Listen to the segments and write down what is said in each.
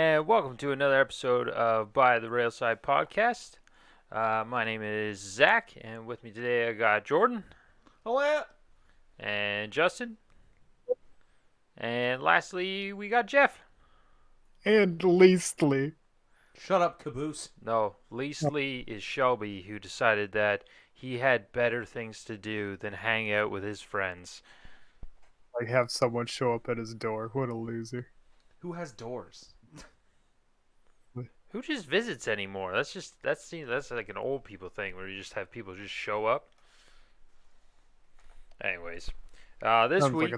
And welcome to another episode of By the Railside Podcast. My name is Zach, and with me today I got Jordan Hello. and Justin, and lastly we got Jeff. And Leastly. Shut up, caboose. No, Leastly is Shelby, who decided that he had better things to do than hang out with his friends. Like have someone show up at his door. What a loser. Who has doors? Who just visits anymore? That's like an old people thing where you just have people just show up. Anyways, this Sounds week.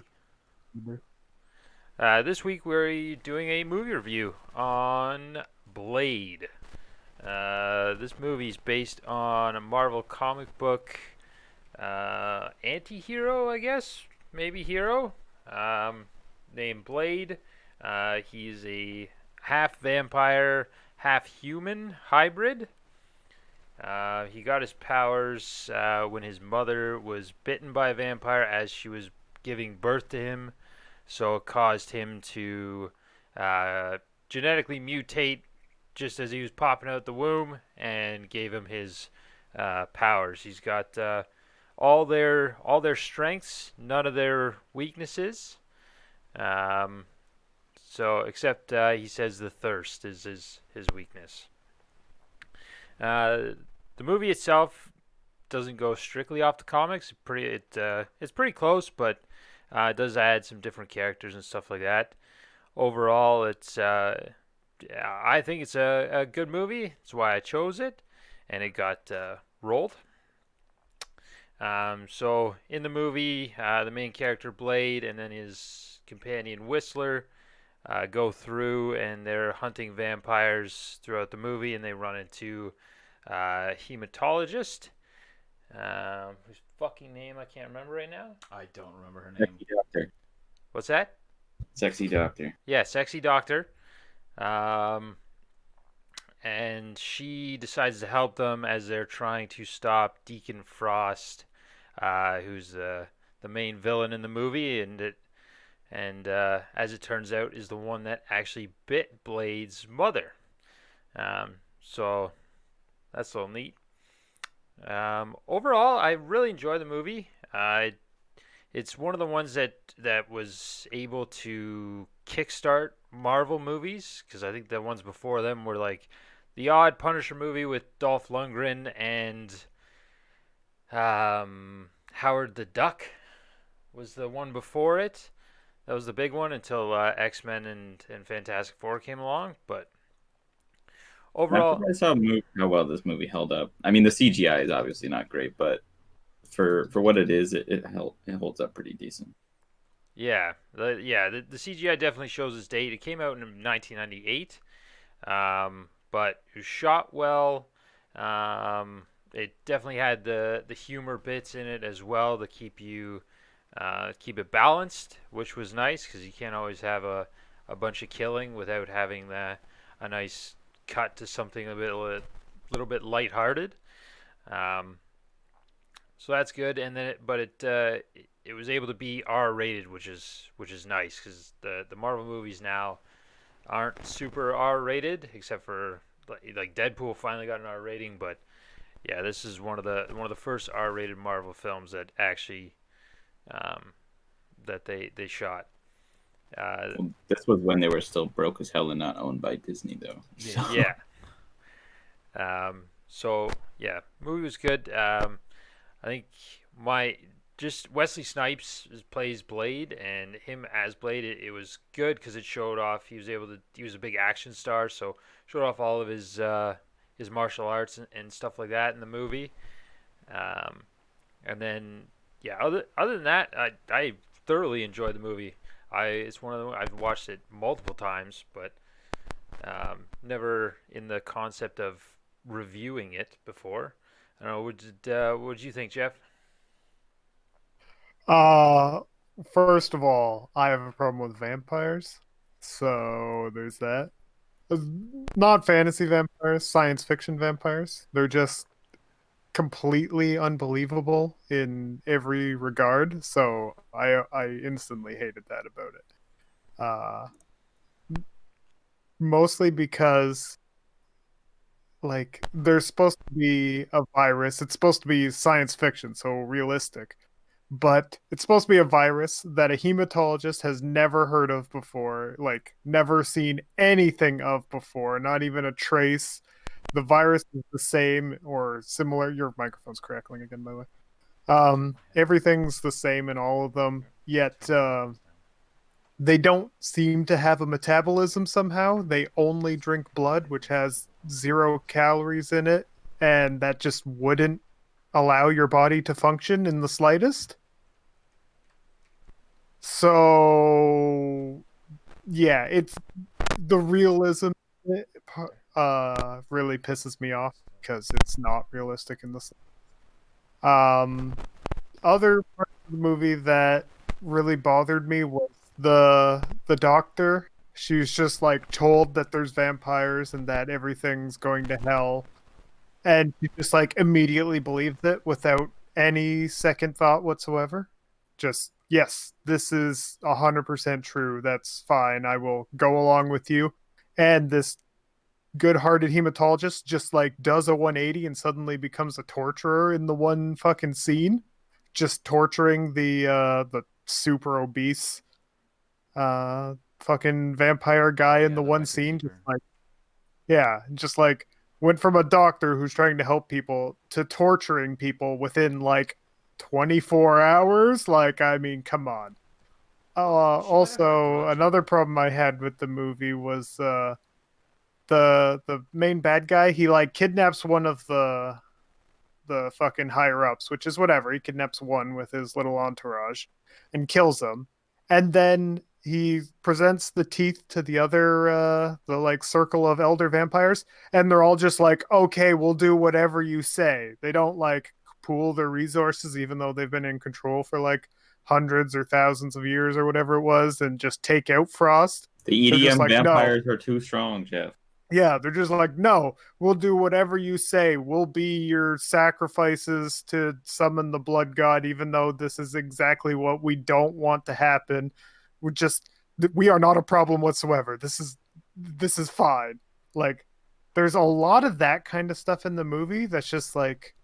like This week we're doing a movie review on Blade. This movie is based on a Marvel comic book anti-hero, I guess, maybe hero, named Blade. He's a half vampire, half human hybrid. He got his powers when his mother was bitten by a vampire as she was giving birth to him. So it caused him to genetically mutate just as he was popping out the womb and gave him his powers. He's got all their strengths, none of their weaknesses. So except he says the thirst is his weakness. The movie itself doesn't go strictly off the comics. It's pretty close, but it does add some different characters and stuff like that. Overall, I think it's a good movie. That's why I chose it, and it got rolled. So in the movie, the main character Blade and then his companion Whistler go through, and they're hunting vampires throughout the movie, and they run into a hematologist. Whose fucking name I can't remember right now. I don't remember her name. Sexy doctor. What's that? Sexy doctor. Yeah, sexy doctor. And she decides to help them as they're trying to stop Deacon Frost, who's the main villain in the movie, and as it turns out, is the one that actually bit Blade's mother. So that's a little neat. Overall, I really enjoy the movie. It's one of the ones that was able to kickstart Marvel movies, because I think the ones before them were like the odd Punisher movie with Dolph Lundgren and Howard the Duck was the one before it. That was the big one until X-Men and Fantastic Four came along. But overall, I saw how well this movie held up. I mean, the CGI is obviously not great, but for what it is, it holds up pretty decent. yeah, the CGI definitely shows its date. It came out in 1998, but it was shot well. It definitely had the humor bits in it as well to keep it balanced, which was nice because you can't always have a bunch of killing without having a nice cut to something a little bit lighthearted. So that's good, and then it was able to be R rated, which is nice because the Marvel movies now aren't super R rated, except for like Deadpool finally got an R rating, but yeah, this is one of the first R rated Marvel films that actually that they shot. Well, this was when they were still broke as hell and not owned by Disney, though. So. Yeah. So yeah, movie was good. I think just Wesley Snipes plays Blade, and him as Blade, it was good because it showed off he was a big action star, so showed off all of his martial arts and stuff like that in the movie. And then yeah, other than that, I thoroughly enjoyed the movie. It's one of the I've watched it multiple times, but never in the concept of reviewing it before. I don't know. What did you think, Jeff? First of all, I have a problem with vampires. So there's that. Not fantasy vampires, science fiction vampires. They're just completely unbelievable in every regard. So I instantly hated that about it. mostly because like there's supposed to be a virus. It's supposed to be science fiction, so realistic. But it's supposed to be a virus that a hematologist has never heard of before, like never seen anything of before, not even a trace. The virus is the same or similar. Your microphone's crackling again, by the way. Everything's the same in all of them, yet they don't seem to have a metabolism somehow. They only drink blood, which has 0 calories in it, and that just wouldn't allow your body to function in the slightest. So, yeah, it's the realism really pisses me off because it's not realistic in this. Other part of the movie that really bothered me was the doctor. She was just like told that there's vampires and that everything's going to hell, and she just like immediately believed it without any second thought whatsoever. Just yes, this is 100% true. That's fine. I will go along with you. And this good-hearted hematologist just like does a 180 and suddenly becomes a torturer in the one fucking scene, just torturing the super obese fucking vampire guy in Yeah, the the one record scene. Just keeper. like yeah, just like went from a doctor who's trying to help people to torturing people within like 24 hours. Like, I mean, come on. She might have had a Also, grudge. another problem I had with the movie was the main bad guy. He like kidnaps one of the fucking higher ups, which is whatever. He kidnaps one with his little entourage and kills him. And then he presents the teeth to the other the like circle of elder vampires, and they're all just like, okay, we'll do whatever you say. They don't like pool their resources, even though they've been in control for like hundreds or thousands of years or whatever it was, and just take out Frost. The They're just EDM like, no. vampires are too strong, Jeff. Yeah, they're just like, no, we'll do whatever you say. We'll be your sacrifices to summon the blood god, even though this is exactly what we don't want to happen. We just we are not a problem whatsoever. This is fine. Like, there's a lot of that kind of stuff in the movie that's just like,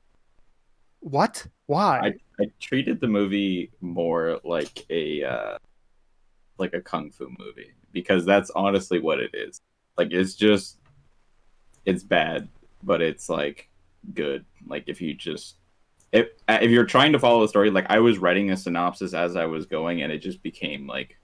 what? Why? I treated the movie more like a kung fu movie because that's honestly what it is. Like it's bad, but it's like good. Like if you're trying to follow the story, like I was writing a synopsis as I was going, and it just became like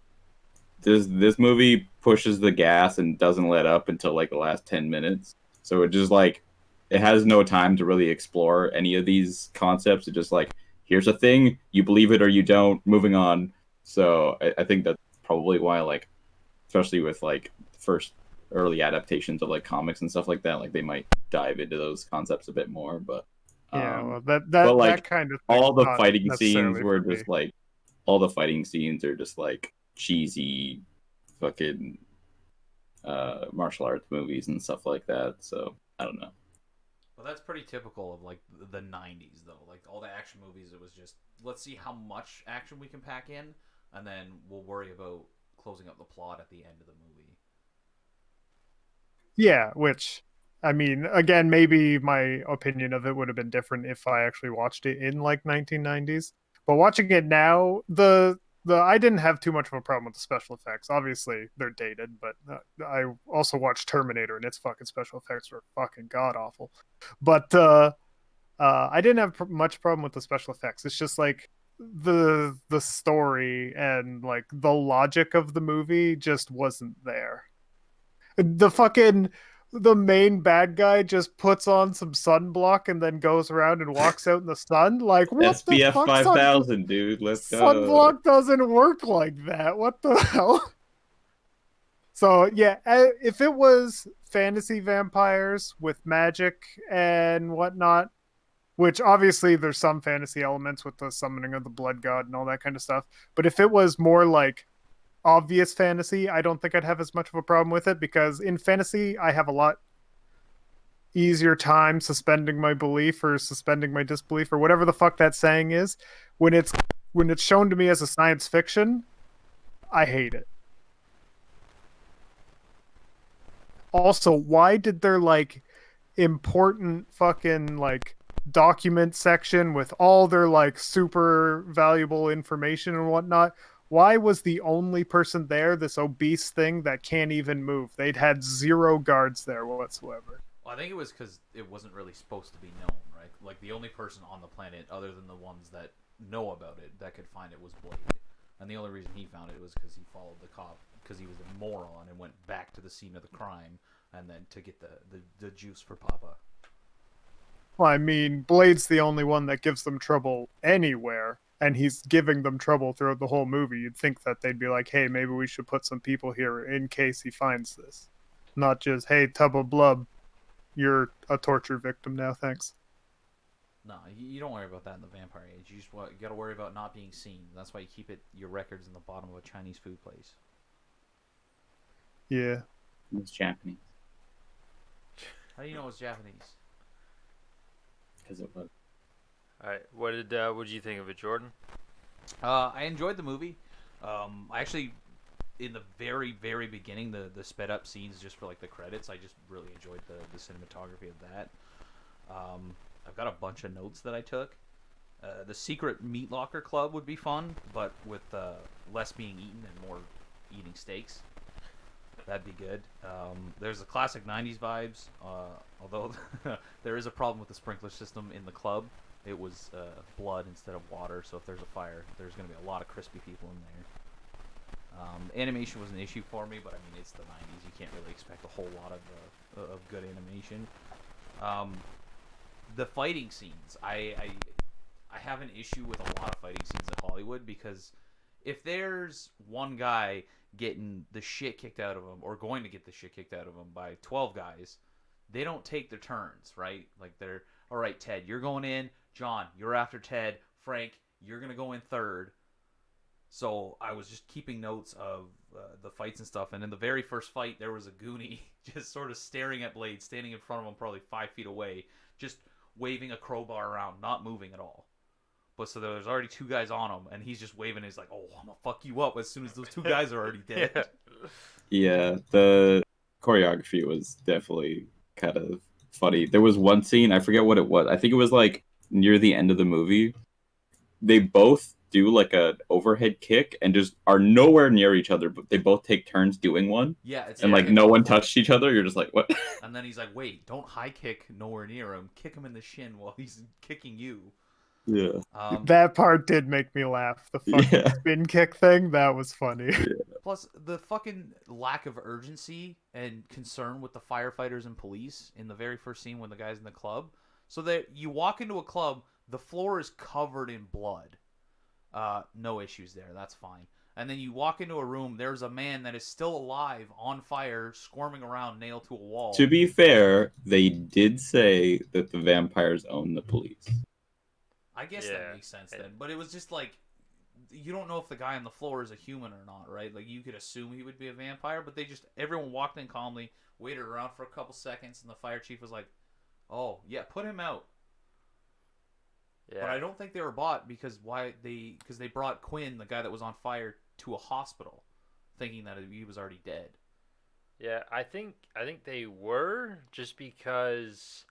this movie pushes the gas and doesn't let up until like the last 10 minutes. So it just like it has no time to really explore any of these concepts. It just like here's a thing, you believe it or you don't, moving on. So I think that's probably why like especially with like first early adaptations of like comics and stuff like that, like they might dive into those concepts a bit more. But Yeah, well, but like that kind of all thing's the not fighting scenes necessarily were for me. just like all the fighting scenes are just like cheesy fucking martial arts movies and stuff like that. So I don't know. Well, that's pretty typical of like the '90s, though. Like all the action movies, it was just let's see how much action we can pack in, and then we'll worry about closing up the plot at the end of the movie. Yeah, which I mean, again, maybe my opinion of it would have been different if I actually watched it in like 1990s. But watching it now, the I didn't have too much of a problem with the special effects. Obviously, they're dated, but I also watched Terminator, and its fucking special effects were fucking god awful. But I didn't have much problem with the special effects. It's just like the story and like the logic of the movie just wasn't there. The main bad guy just puts on some sunblock and then goes around and walks out in the sun. Like, what the SPF fuck? 5000, dude. Let's go. Sunblock doesn't work like that. What the hell? So yeah, if it was fantasy vampires with magic and whatnot, which obviously there's some fantasy elements with the summoning of the blood god and all that kind of stuff, but if it was more like obvious fantasy, I don't think I'd have as much of a problem with it, because in fantasy I have a lot easier time suspending my belief or suspending my disbelief or whatever the fuck that saying is. When it's shown to me as a science fiction, I hate it. Also, why did their like important fucking like document section with all their like super valuable information and whatnot? Why was the only person there this obese thing that can't even move? They'd had zero guards there whatsoever. Well, I think it was because it wasn't really supposed to be known, right? Like the only person on the planet, other than the ones that know about it, that could find it was Blade. And the only reason he found it was because he followed the cop because he was a moron and went back to the scene of the crime and then to get the juice for Papa. Well, I mean, Blade's the only one that gives them trouble anywhere, and he's giving them trouble throughout the whole movie. You'd think that they'd be like, hey, maybe we should put some people here in case he finds this. Not just, hey, Tub of Blub, you're a torture victim now, thanks. No, you don't worry about that in the Vampire Age. You got to worry about not being seen. That's why you keep your records in the bottom of a Chinese food place. Yeah. It's Japanese How do you know it's Japanese? because it was. All right, what did you think of it, Jordan? I enjoyed the movie. I actually, in the very, very beginning, the sped up scenes just for like the credits, I just really enjoyed the cinematography of that. I've got a bunch of notes that I took. The secret meat locker club would be fun, but with less being eaten and more eating steaks. That'd be good. There's the classic 90s vibes, although there is a problem with the sprinkler system in the club. It was blood instead of water, so if there's a fire, there's going to be a lot of crispy people in there. Animation was an issue for me, but I mean, it's the 90s. You can't really expect a whole lot of good animation. The fighting scenes, I have an issue with a lot of fighting scenes in Hollywood because if there's one guy getting the shit kicked out of him or going to get the shit kicked out of him by 12 guys, they don't take their turns, right? Like they're, all right, Ted, you're going in. John, you're after Ted. Frank, you're going to go in third. So I was just keeping notes of the fights and stuff. And in the very first fight, there was a Goonie just sort of staring at Blade, standing in front of him probably 5 feet away, just waving a crowbar around, not moving at all. But so there's already 2 guys on him, and he's just waving. He's like, "Oh, I'm gonna fuck you up as soon as those 2 guys are already dead." Yeah, the choreography was definitely kind of funny. There was one scene, I forget what it was. I think it was like near the end of the movie. They both do like an overhead kick and just are nowhere near each other, but they both take turns doing one. Yeah, it's And like no one touched each other. You're just like, what? And then he's like, "Wait, don't high kick nowhere near him. Kick him in the shin while he's kicking you." Yeah. That part did make me laugh. The fucking Yeah. spin kick thing, that was funny. Plus, the fucking lack of urgency and concern with the firefighters and police in the very first scene when the guy's in the club. So that you walk into a club, the floor is covered in blood. No issues there. That's fine. And then you walk into a room, there's a man that is still alive, on fire, squirming around, nailed to a wall. To be fair, they did say that the vampires own the police. I guess that makes sense then. But it was just like, you don't know if the guy on the floor is a human or not, right? Like, you could assume he would be a vampire, but everyone walked in calmly, waited around for a couple seconds, and the fire chief was like, "Oh, yeah, put him out." Yeah. But I don't think they were bought because they brought Quinn, the guy that was on fire, to a hospital, thinking that he was already dead. Yeah, I think they were, just because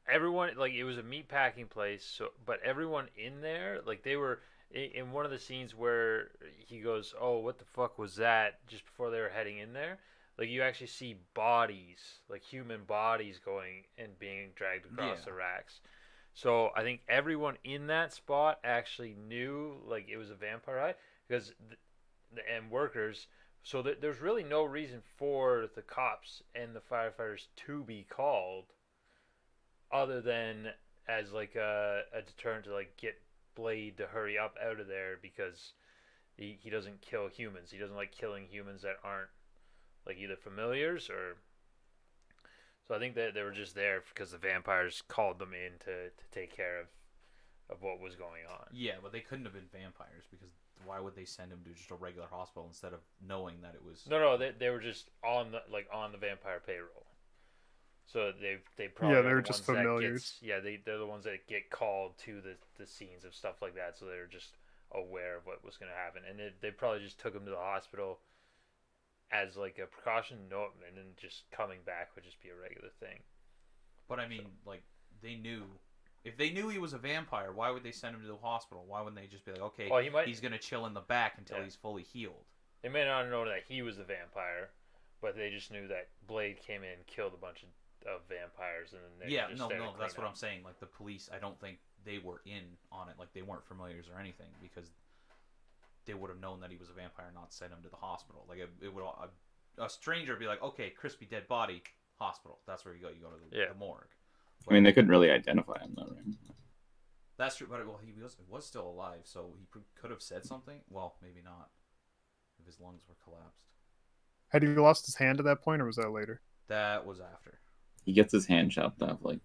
everyone, like, it was a meatpacking place, so but everyone in there, like, they were in one of the scenes where he goes, "Oh, what the fuck was that?" just before they were heading in there. Like, you actually see bodies, like human bodies, going and being dragged across the racks. So I think everyone in that spot actually knew, like, it was a vampire eye, because and workers. So there's really no reason for the cops and the firefighters to be called, other than as like a deterrent to like get Blade to hurry up out of there, because he doesn't kill humans. He doesn't like killing humans that aren't like either familiars or. So I think that they were just there because the vampires called them in to take care of what was going on. Yeah, but they couldn't have been vampires, because why would they send him to just a regular hospital instead of knowing that it was? No, they were just on the vampire payroll. So they probably they were just familiars. They're the ones that get called to the scenes of stuff like that. So they were just aware of what was going to happen, and they probably just took him to the hospital as like a precaution, no, and then just coming back would just be a regular thing. But I mean, like, they knew. If they knew he was a vampire, why would they send him to the hospital? Why wouldn't they just be like, okay, Well, he's going to chill in the back until Yeah. he's fully healed? They may not know that he was a vampire, but they just knew that Blade came in and killed a bunch of vampires, and then they Yeah, just no, started that's what cleaning I'm saying. Like, the police, I don't think they were in on it. Like, they weren't familiars or anything because they would have known that he was a vampire and not sent him to the hospital. Like, it would a stranger would be like, okay, crispy dead body, hospital. That's where you go. You go to the morgue. I mean, they couldn't really identify him though, right? That's true, but well, he was still alive, so he could have said something. Well, maybe not, if his lungs were collapsed. Had he lost his hand at that point, or was that later? That was after. He gets his hand chopped off like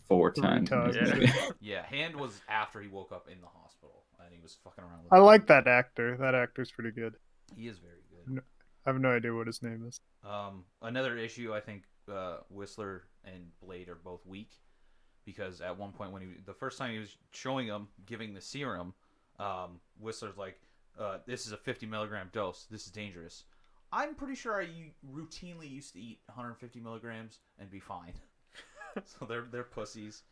4 3 times. times. Yeah. Yeah, hand was after he woke up in the hospital, and he was fucking around with I like that actor. That actor's pretty good. He is very good. I have no idea what his name is. Another issue, I think Whistler and Blade are both weak because at one point when the first time he was showing him giving the serum, Whistler's like, "This is a 50 milligram dose. This is dangerous." I'm pretty sure I routinely used to eat 150 milligrams and be fine. So they're pussies.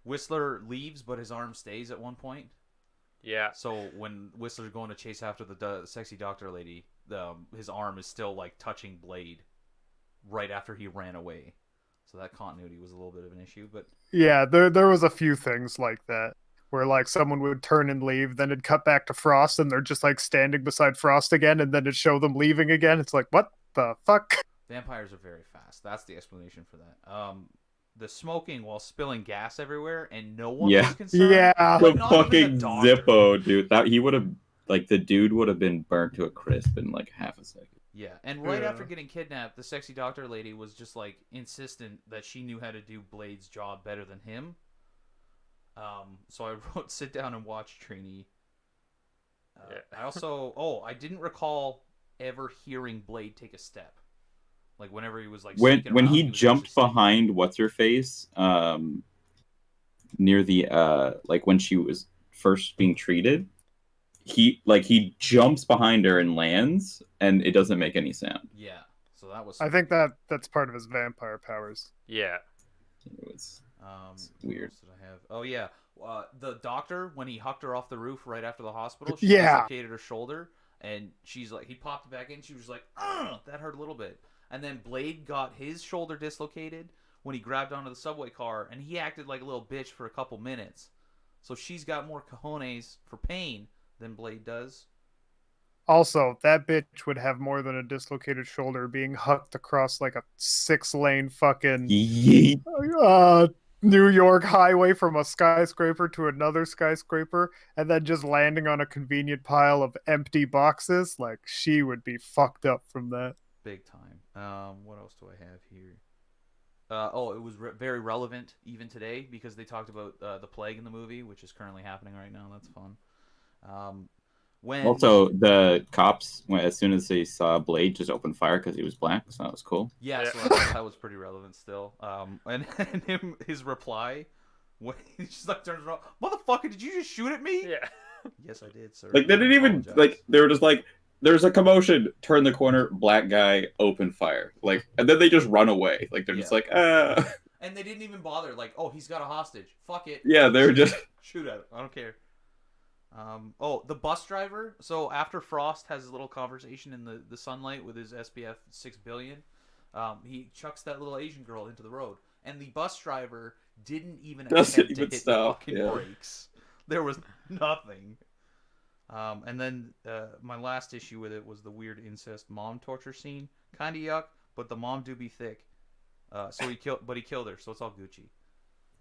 Whistler leaves, but his arm stays at one point. Yeah. So when Whistler's going to chase after the sexy doctor lady, his arm is still like touching Blade right after he ran away. So that continuity was a little bit of an issue, but Yeah, there was a few things like that where like someone would turn and leave, then it'd cut back to Frost, and they're just like standing beside Frost again, and then it'd show them leaving again. It's like, what the fuck? vampires are very fast. That's the explanation for that. The smoking while spilling gas everywhere and no one Yeah. was concerned. Yeah. Like, The not even fucking the doctor. Zippo, dude. That he would have, like, the dude would have been burnt to a crisp in like half a second. Yeah, and right Yeah. after getting kidnapped, the sexy doctor lady was just like insistent that she knew how to do Blade's job better than him. So I wrote, sit down and watch Trini. Yeah. I also, I didn't recall ever hearing Blade take a step. Like whenever he was like When sneaking when around, he was jumped actually behind what's her face, near the like when she was first being treated, he jumps behind her and lands, and it doesn't make any sound. Yeah, so that was. I think that's part of his vampire powers. Yeah. It was What weird. else did I have? Oh yeah, the doctor when he hucked her off the roof right after the hospital, she Yeah. dislocated her shoulder, and she's like, he popped it back in. She was like, that hurt a little bit. And then Blade got his shoulder dislocated when he grabbed onto the subway car, and he acted like a little bitch for a couple minutes. So she's got more cojones for pain than Blade does. Also, that bitch would have more than a dislocated shoulder being hucked across like a 6-lane fucking Yeet. New York highway from a skyscraper to another skyscraper, and then just landing on a convenient pile of empty boxes. Like, she would be fucked up from that. Big time. What else do I have here? It was very relevant even today because they talked about the plague in the movie, which is currently happening right now. That's fun. When Also, the cops, as soon as they saw Blade, just opened fire because he was black, so that was cool. yeah, Yeah. so that was pretty relevant still. And his reply when he just like turns around, motherfucker, did you just shoot at me? Yeah. Yes, I did, sir. Like, they didn't even, Apologize. like, they were just like, there's a commotion, turn the corner, black guy, open fire. Like, and then they just run away. Like, they're just Yeah. like, And they didn't even bother. Like, oh, he's got a hostage. Fuck it. Yeah, they were just... Shoot at him. I don't care. The bus driver. So after Frost has his little conversation in the sunlight with his SPF 6 billion, he chucks that little Asian girl into the road, and the bus driver didn't even Doesn't attempt to even hit stop, the fucking yeah. brakes. There was nothing. And then my last issue with it was the weird incest mom torture scene. Kind of yuck, but the mom do be thick. So he killed her, so it's all Gucci.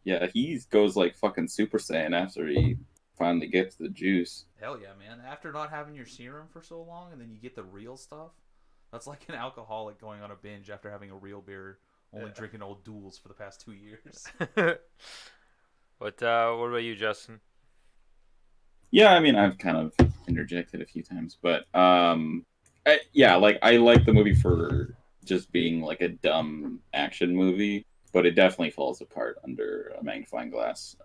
Yeah, he goes like fucking Super Saiyan after he finally gets the juice. Hell yeah, man. After not having your serum for so long and then you get the real stuff, that's like an alcoholic going on a binge after having a real beer, only drinking Old Duels for the past 2 years. What about you, Justin? Yeah, I mean, I've kind of interjected a few times, but yeah, like, I like the movie for just being like a dumb action movie, but it definitely falls apart under a magnifying glass.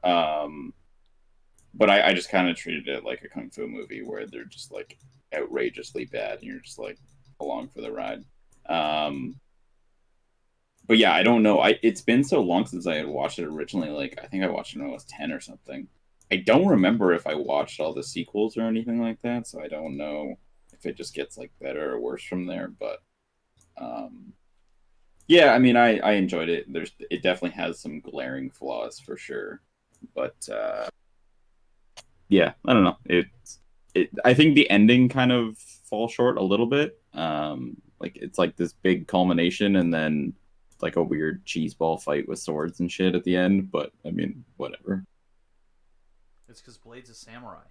But I just kind of treated it like a kung fu movie where they're just like outrageously bad, and you're just like along for the ride. Um, but yeah, I don't know. It's been so long since I had watched it originally. Like I think I watched it when I was 10 or something. I don't remember if I watched all the sequels or anything like that, so I don't know if it just gets like better or worse from there. But um, yeah, I mean, I enjoyed it. It definitely has some glaring flaws for sure, but yeah, I don't know. I think the ending kind of falls short a little bit. Like it's like this big culmination, and then like a weird cheese ball fight with swords and shit at the end. But I mean, whatever. It's because Blade's a samurai.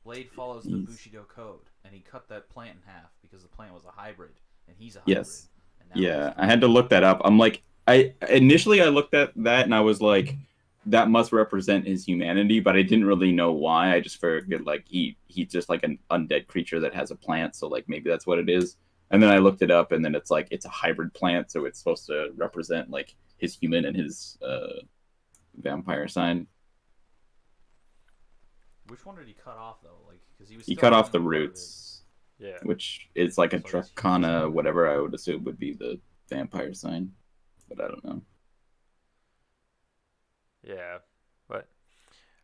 Blade follows the He's- Bushido code, and he cut that plant in half because the plant was a hybrid, and he's a hybrid. Yes. And now Yeah, he's- I had to look that up. I'm like, I looked at that and I was like, that must represent his humanity, but I didn't really know why. I just figured like he's just like an undead creature that has a plant, so like maybe that's what it is. And then I looked it up, and then it's like it's a hybrid plant, so it's supposed to represent like his human and his vampire sign. Which one did he cut off though? Like, because he was. He still cut off having the part of it. roots, Yeah. which is like a So I guess he's Dracana, just- whatever I would assume would be the vampire sign, but I don't know. Yeah, but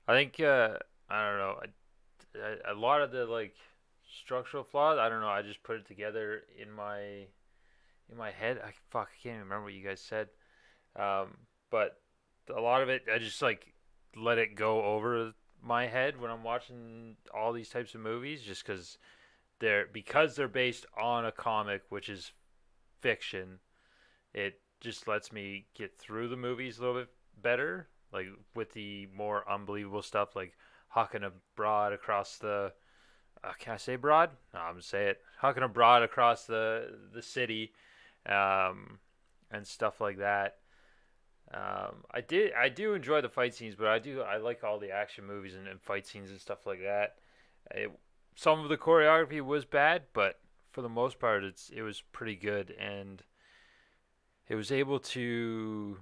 I think I don't know. A lot of the like structural flaws. I don't know. I just put it together in my head. I can't even remember what you guys said. But a lot of it, I just like let it go over my head when I'm watching all these types of movies, just because they're based on a comic, which is fiction. It just lets me get through the movies a little bit better, like with the more unbelievable stuff, like hucking a broad across the. Can I say broad? No, I'm gonna say it. Hucking a broad across the city, um, and stuff like that. I do enjoy the fight scenes, but I like all the action movies and fight scenes and stuff like that. It, some of the choreography was bad, but for the most part, it was pretty good, and it was able to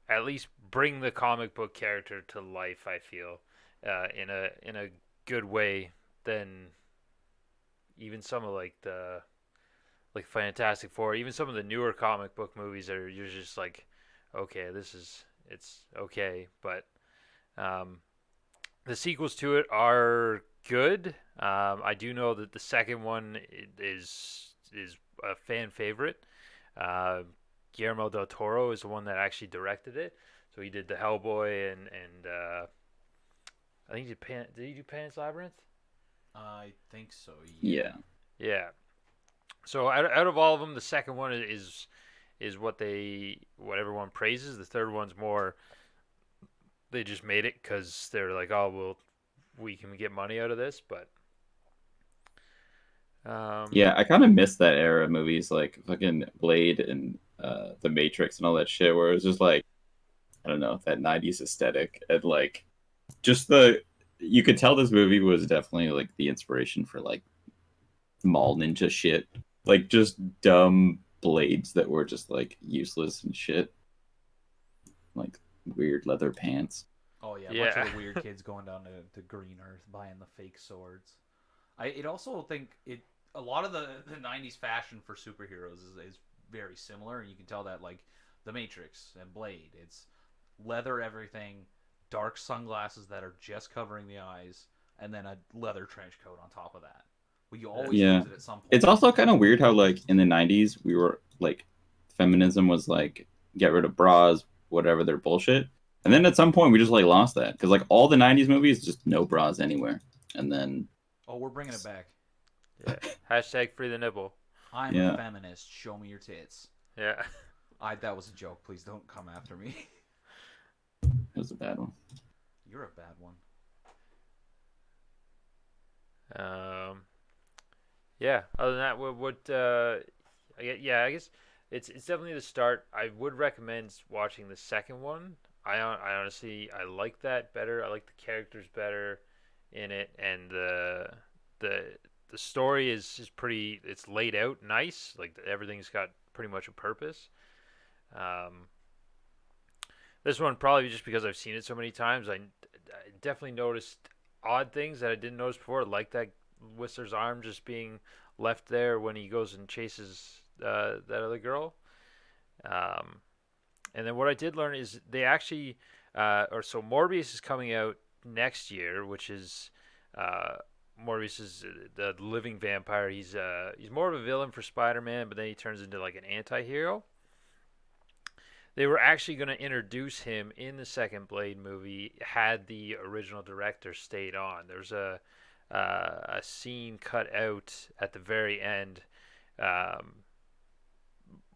at least bring the comic book character to life. I feel in a good way than even some of like the like Fantastic Four, even some of the newer comic book movies that are you're just like, okay, it's okay, but um, the sequels to it are good. I do know that the second one is a fan favorite. Uh, Guillermo del Toro is the one that actually directed it. So he did the Hellboy and I think he did Did he do Pan's Labyrinth? I think so. Yeah. Yeah. So out of all of them, the second one is what everyone praises. The third one's more they just made it because they're like, oh well, we can get money out of this, but Yeah, I kind of miss that era of movies like fucking Blade and The Matrix and all that shit, where it was just like, I don't know, that 90s aesthetic. And like, just you could tell this movie was definitely like the inspiration for like mall ninja shit. Like, just dumb blades that were just like useless and shit. Like, weird leather pants. Oh yeah, a bunch Yeah. of the weird kids going down to Green Earth buying the fake swords. It also think a lot of the '90s fashion for superheroes is very similar, and you can tell that like the Matrix and Blade. It's leather everything, dark sunglasses that are just covering the eyes, and then a leather trench coat on top of that. Well, you always Yeah. use it at some point. It's also kind of weird how like in the 90s we were like feminism was like get rid of bras, whatever, they're bullshit. And then at some point we just like lost that because like all the 90s movies just no bras anywhere. And then Oh, we're bringing it back. yeah. Hashtag free the nipple. I'm Yeah. a feminist. Show me your tits. Yeah. That was a joke. Please don't come after me. it was a bad one. You're a bad one. Yeah. Other than that, I guess it's definitely the start. I would recommend watching the second one. I honestly I like that better. I like the characters better in it, and the story is pretty. It's laid out nice. Like everything's got pretty much a purpose. Um, this one probably just because I've seen it so many times. I definitely noticed odd things that I didn't notice before, like that Whistler's arm just being left there when he goes and chases that other girl. Um, and then what I did learn is they actually, or so Morbius is coming out next year, which is Morbius is the living vampire. He's more of a villain for Spider-Man, but then he turns into like an anti-hero. They were actually going to introduce him in the second Blade movie had the original director stayed on. There's a scene cut out at the very end, um,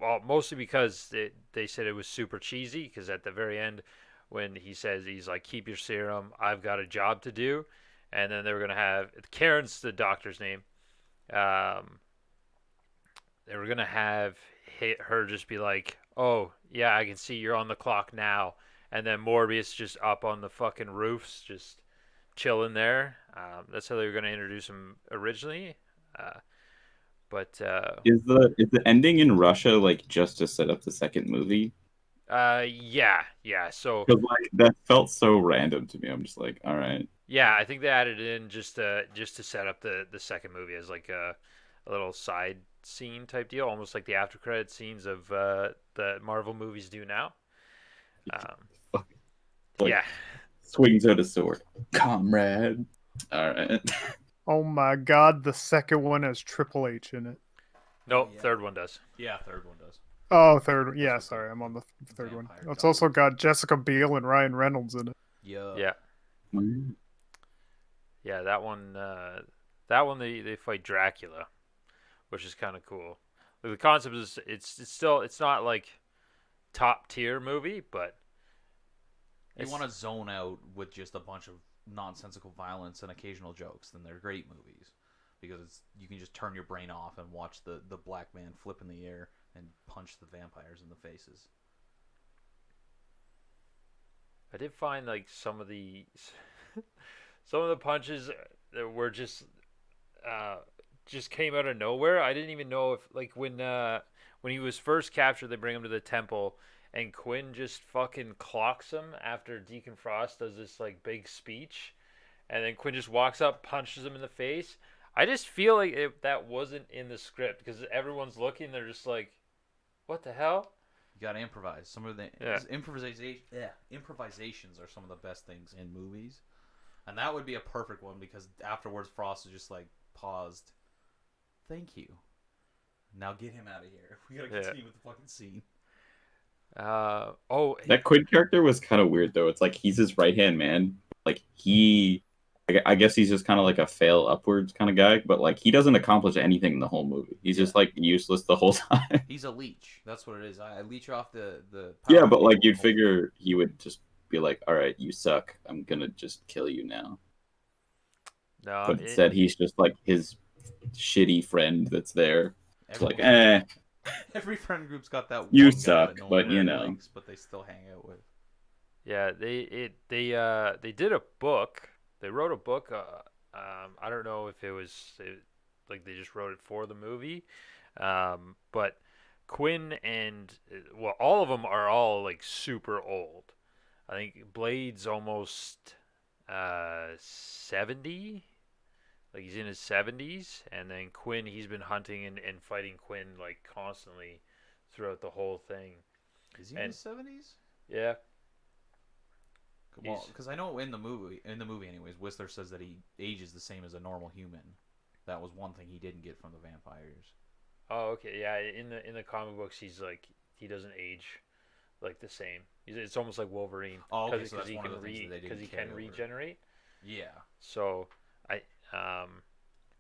well, mostly because they said it was super cheesy. Because at the very end, when he says he's like, "Keep your serum. I've got a job to do," and then they were gonna have Karen's the doctor's name. Um, they were gonna have her just be like, "Oh yeah, I can see you're on the clock now," and then Morbius just up on the fucking roofs, just chilling there. That's how they were gonna introduce him originally. Uh, but Is the ending in Russia like just to set up the second movie? yeah. So Because like that felt so random to me. I'm just like, all right. yeah, I think they added it in just to set up the second movie as like a little side scene type deal, almost like the after credit scenes of the Marvel movies do now. Um, Like, yeah, swings out a sword, comrade. All right. Oh my god, the second one has Triple H in it. no, Yeah. third one does. Yeah, third one does. Oh, third one. Yeah, This was sorry, I'm on the third one. vampire It's also government. got Jessica Biel and Ryan Reynolds in it. Yeah. Yeah, that one they fight Dracula, which is kind of cool. Like, the concept is it's not like top tier movie, but You it's, want to zone out with just a bunch of nonsensical violence and occasional jokes, then they're great movies because you can just turn your brain off and watch the black man flip in the air and punch the vampires in the faces. I did find like some of the some of the punches that were just came out of nowhere. I didn't even know if like when he was first captured, they bring him to the temple, and Quinn just fucking clocks him after Deacon Frost does this like big speech, and then Quinn just walks up, punches him in the face. I just feel like that wasn't in the script because everyone's looking, they're just like, "What the hell?" You gotta improvise. Some of the Yeah. improvisations are some of the best things in movies, and that would be a perfect one because afterwards Frost is just like paused. Thank you. Now get him out of here. We gotta Yeah. continue with the fucking scene. Oh, That Quinn character was kind of weird though. It's like he's his right hand man. Like I guess he's just kind of like a fail upwards kind of guy, but like he doesn't accomplish anything in the whole movie. He's just like useless the whole time. He's a leech. That's what it is. I leech off the Yeah, power but like people you'd the whole- figure he would just be like, "All right, you suck. I'm gonna just kill you now." no, But instead, he's just like his shitty friend that's there. It's like, Everyone- Every friend group's got that You one guy suck, that no but one you really know. likes, but they still hang out with. yeah, they did a book. They wrote a book. I don't know if like they just wrote it for the movie, but Quinn and well, all of them are all like super old. I think Blade's almost 70. Like he's in his 70s, and then Quinn, he's been hunting and fighting Quinn like constantly throughout the whole thing. Is he in And- his 70s? Yeah, Well, He's- because I know in the movie anyways, Whistler says that he ages the same as a normal human. That was one thing he didn't get from the vampires. oh, okay. Yeah, in the comic books, he's like he doesn't age like the same. It's almost like Wolverine. Oh, okay, so that's he one of can the things that they because he didn't carry can over. regenerate. Yeah. So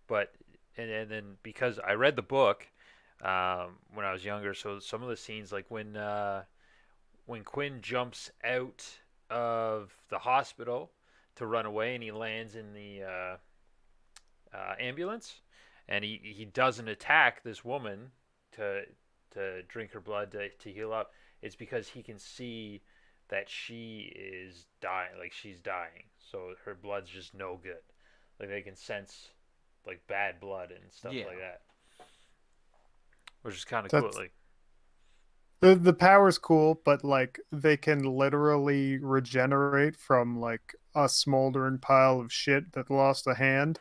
but and then because I read the book when I was younger, so some of the scenes like when Quinn jumps out of the hospital to run away and he lands in the ambulance, and he doesn't attack this woman to drink her blood to heal up. It's because he can see that she is dying, like she's dying, so her blood's just no good. Like they can sense like bad blood and stuff Yeah. like that, which is kind of cool. That's- Like The power's cool, but like they can literally regenerate from like a smoldering pile of shit that lost a hand.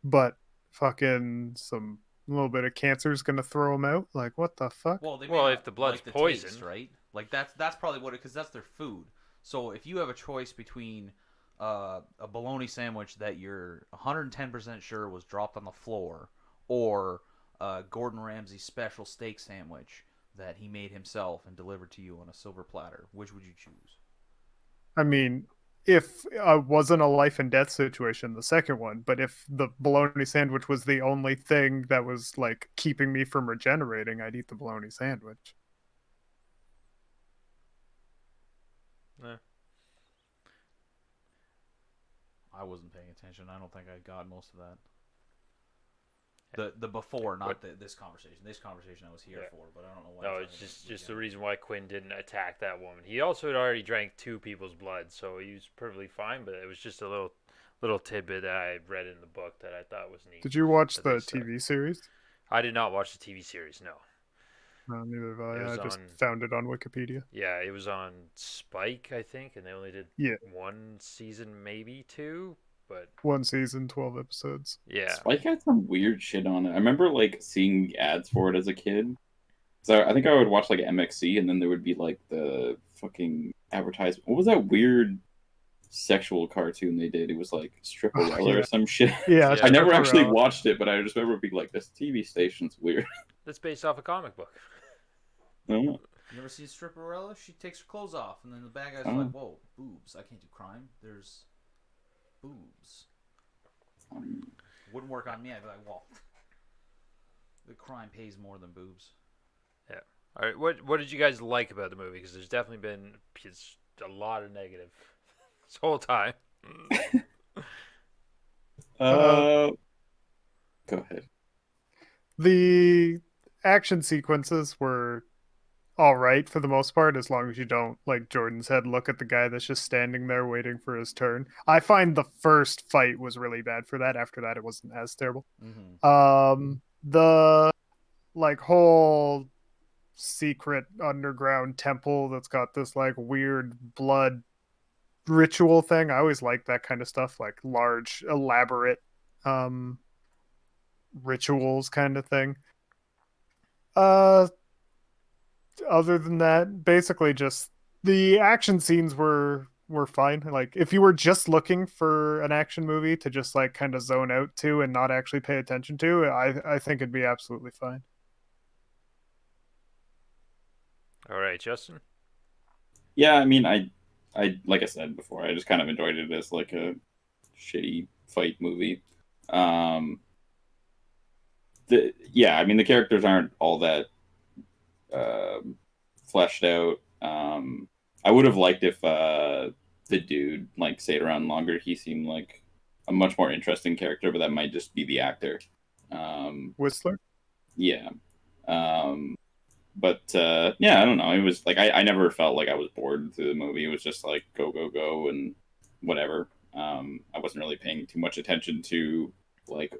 But fucking some little bit of cancer's gonna throw him out. Like, what the fuck? Well, they may Well, not if the blood's like the poisoned. taste, right? Like that's probably what it, because that's their food. So if you have a choice between a bologna sandwich that you're 110% sure was dropped on the floor, or Gordon Ramsay's special steak sandwich that he made himself and delivered to you on a silver platter, which would you choose? I mean, if it wasn't a life and death situation, the second one, but if the bologna sandwich was the only thing that was like keeping me from regenerating, I'd eat the bologna sandwich. Eh. I wasn't paying attention. I don't think I got most of that. The before, not What- this conversation. This conversation I was here Yeah. for, but I don't know why. No, it's just the reason why Quinn didn't attack that woman. He also had already drank 2 people's blood, so he was perfectly fine. But it was just a little tidbit that I read in the book that I thought was neat. Did you watch that the they said. TV series? I did not watch the TV series. No. No, neither have It I. was I just on- found it on Wikipedia. Yeah, it was on Spike, I think, and they only did Yeah. 1 season, maybe 2. But One season, 12 episodes. yeah, Spike had some weird shit on it. I remember like seeing ads for it as a kid. So I think I would watch like MXC, and then there would be like the fucking advertisement. What was that weird sexual cartoon they did? It was like Stripperella yeah. or some shit. Yeah, Yeah. I never actually Stripperella. watched it, but I just remember being like, "This TV station's weird." that's based off a comic book. Oh, You ever see Stripperella? She takes her clothes off, and then the bad guy's Oh. like, "Whoa, boobs! I can't do crime. There's boobs. Wouldn't work on me." I'd be like, "Well, the crime pays more than boobs." All right, what did you guys like about the movie? Because there's definitely been a lot of negative this whole time. Go ahead. The action sequences were all right for the most part, as long as you don't, like Jordan said, look at the guy that's just standing there waiting for his turn. I find the first fight was really bad for that. After that, it wasn't as terrible. Mm-hmm. The like whole secret underground temple that's got this like weird blood ritual thing. I always like that kind of stuff, like large, elaborate rituals kind of thing. Other than that, basically just the action scenes were fine. Like if you were just looking for an action movie to just like kind of zone out to and not actually pay attention to, I think it'd be absolutely fine. All right, Justin. Yeah, I mean, I like I said before, I just kind of enjoyed it as like a shitty fight movie. Yeah, I mean, the characters aren't all that fleshed out. I would have liked if the dude like stayed around longer. He seemed like a much more interesting character, but that might just be the actor. Whistler? Yeah. But yeah, I don't know. It was like I never felt like I was bored through the movie. It was just like go go go and whatever. I wasn't really paying too much attention to like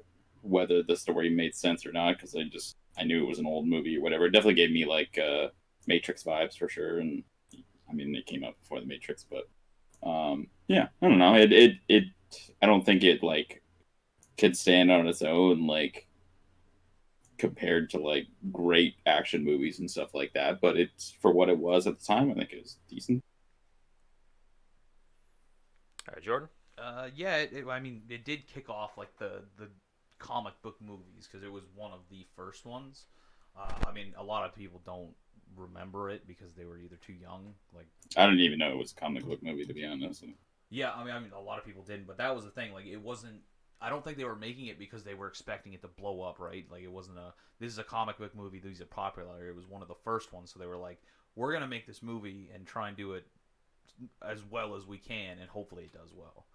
whether the story made sense or not because I knew it was an old movie or whatever. It definitely gave me like Matrix vibes for sure. And I mean, it came out before the Matrix, but yeah, I don't know. It I don't think it like could stand on its own like compared to like great action movies and stuff like that, but it's for what it was at the time. I think it was decent. All right, Jordan. Yeah, I mean, it did kick off like the comic book movies because it was one of the first ones. I mean, a lot of people don't remember it because they were either too young. Like, I didn't even know it was a comic book movie, to be honest. yeah, I mean, a lot of people didn't, but that was the thing. Like, it wasn't. I don't think they were making it because they were expecting it to blow up, right? Like, it wasn't a. This is a comic book movie. These are popular. It was one of the first ones, so they were like, "We're gonna make this movie and try and do it as well as we can, and hopefully it does well."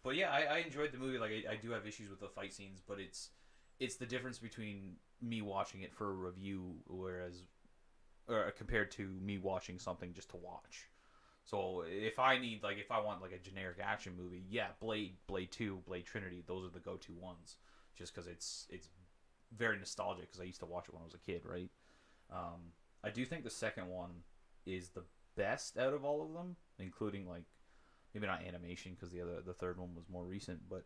But yeah, I enjoyed the movie. Like, I do have issues with the fight scenes, but it's the difference between me watching it for a review, or compared to me watching something just to watch. So if I want like a generic action movie, yeah, Blade 2, Blade Trinity, those are the go-to ones, just because it's very nostalgic because I used to watch it when I was a kid, right? I do think the second one is the best out of all of them, including like maybe not animation because the third one was more recent, but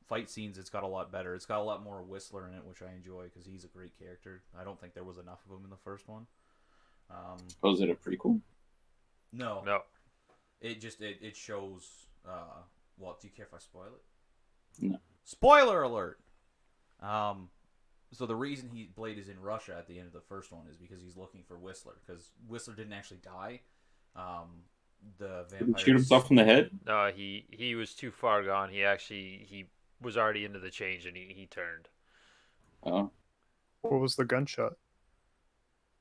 fight scenes, it's got a lot better. It's got a lot more Whistler in it, which I enjoy because he's a great character. I don't think there was enough of him in the first one. Was it a prequel? No, No. it shows. Well, do you care if I spoil it? No. Spoiler alert. So the reason Blade is in Russia at the end of the first one is because he's looking for Whistler, because Whistler didn't actually die. The Did he vampires shoot himself in the head? No, he was too far gone. He was already into the change and he turned. Oh, What was the gunshot?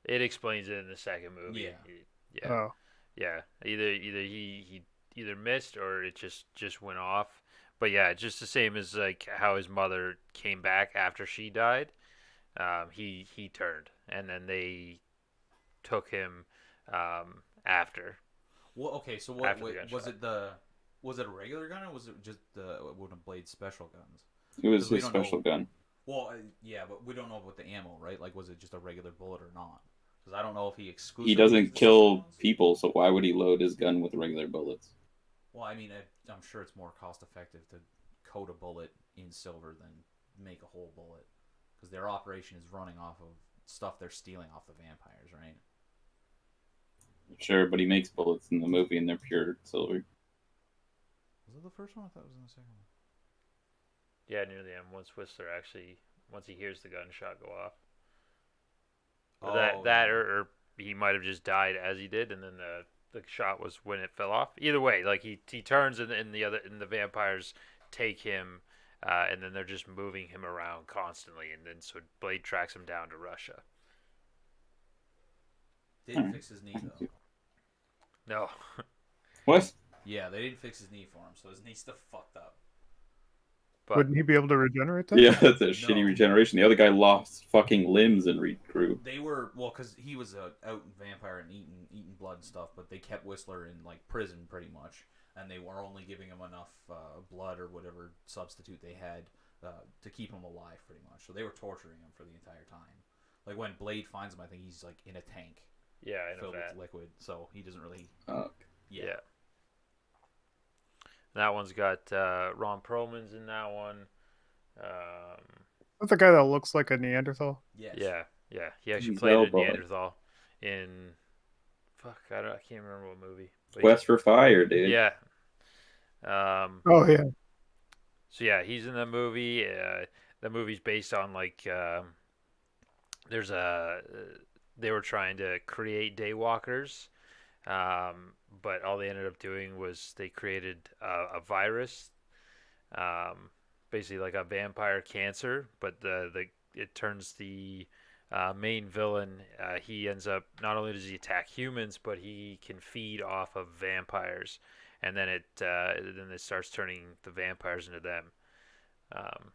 It explains it in the second movie. Yeah. Yeah. Oh, Yeah. Either he either missed or it just went off. But yeah, just the same as like how his mother came back after she died. He turned, and then they took him after. Well, okay, so what After the was gunshot. it? Was it a regular gun, or was it just one of Blade's special guns? it was 'Cause we his don't know- special gun. Well, yeah, but we don't know about the ammo, right? Like, was it just a regular bullet or not? Because I don't know if he exclusively. He doesn't used the kill special ones. people, so why would he load his gun with regular bullets? Well, I mean, I'm sure it's more cost effective to coat a bullet in silver than make a whole bullet, because their operation is running off of stuff they're stealing off the vampires, right? Sure, but he makes bullets in the movie and they're pure silver. Was it the first one? I thought it was in the second one. Yeah, near the end, once he hears the gunshot go off. Or Oh, that yeah. or he might have just died as he did, and then the shot was when it fell off. Either way, like he turns and the vampires take him, and then they're just moving him around constantly, and then so Blade tracks him down to Russia. They didn't fix his knee though. No, What? Yeah, they didn't fix his knee for him, so his knee's still fucked up. but wouldn't he be able to regenerate that? Yeah, that's a shitty No. regeneration. The other guy lost fucking limbs and regrew. They were because he was a out vampire and eating blood and stuff, but they kept Whistler in like prison pretty much, and they were only giving him enough blood or whatever substitute they had to keep him alive, pretty much. So they were torturing him for the entire time. Like when Blade finds him, I think he's like in a tank yeah, I know filled that. with liquid, so he doesn't really. Uh, Yeah. That one's got Ron Perlman's in that one. That's the guy that looks like a Neanderthal. Yes. Yeah. He actually He's played a Hellboy. Neanderthal in I can't remember what movie. But Quest for Fire, dude. yeah. Oh yeah, So yeah, he's in the movie. The movie's based on like there's a they were trying to create daywalkers, but all they ended up doing was they created a virus, basically like a vampire cancer. But it turns the main villain. He ends up not only does he attack humans, but he can feed off of vampires, and then it starts turning the vampires into them. Um,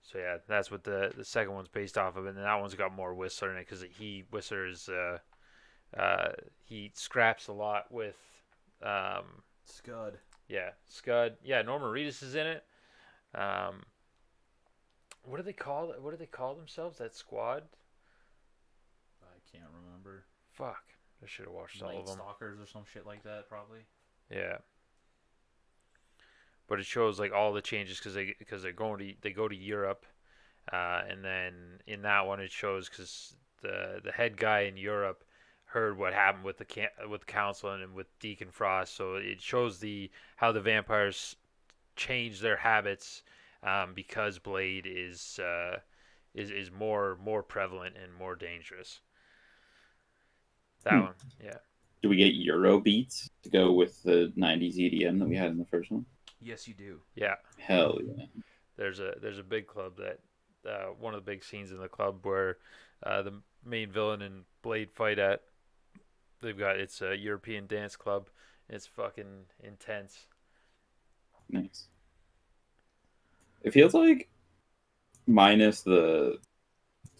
so yeah, that's what the second one's based off of, and then that one's got more Whistler in it because Whistler is he scraps a lot with Scud. yeah, Scud. Yeah, Norman Reedus is in it. What do they call themselves? That squad? I can't remember. Fuck, I should have watched all Night of them. Stalkers or some shit like that, probably. Yeah. But it shows like all the changes because they go to Europe, and then in that one it shows because the head guy in Europe heard what happened with with council and with Deacon Frost, so it shows how the vampires change their habits, because Blade is more prevalent and more dangerous. That one, yeah. Do we get Euro beats to go with the 90s EDM that we had in the first one? Yes, you do. Yeah, Hell yeah. there's a big club that one of the big scenes in the club where the main villain and Blade fight at. It's a European dance club. It's fucking intense. Nice. It feels like, minus the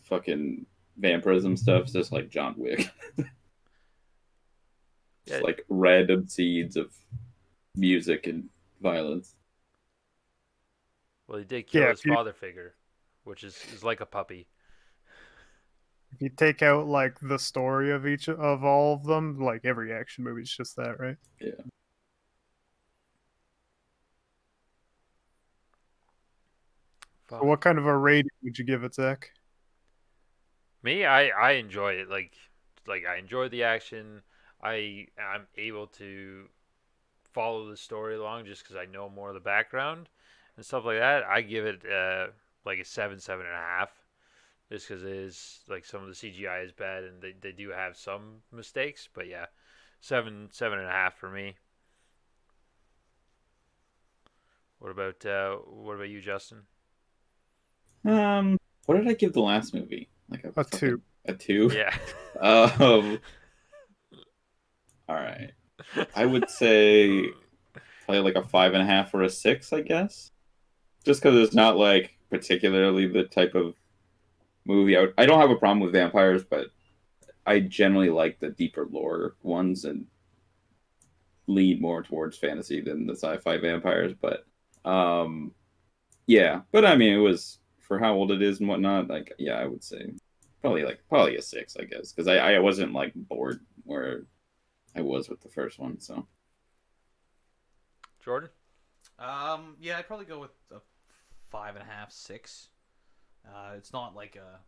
fucking vampirism stuff, it's just like John Wick. Just Yeah. like random seeds of music and violence. Well, he did kill Yeah, his father figure, which is like a puppy. if you take out like the story of each of all of them, like every action movie's just that, right? Yeah. So what kind of a rating would you give it, Zach? Me, I enjoy it. Like I enjoy the action. I'm able to follow the story along just because I know more of the background and stuff like that. I give it like a 7, 7.5, just because it is like some of the CGI is bad and they do have some mistakes. But yeah, 7, 7.5 for me. What about you, Justin? What did I give the last movie? Like A 2. a two? Yeah. Um, all right. I would say probably like a 5.5 or a 6, I guess. Just because it's not like particularly the type of movie I don't have a problem with vampires, but I generally like the deeper lore ones and lean more towards fantasy than the sci-fi vampires. But um, yeah. But I mean, it was for how old it is and whatnot. Like, yeah, I would say probably a 6, I guess, because I wasn't like bored where I was with the first one. So Jordan? Yeah, I'd probably go with a 5.5, 6. It's not like a.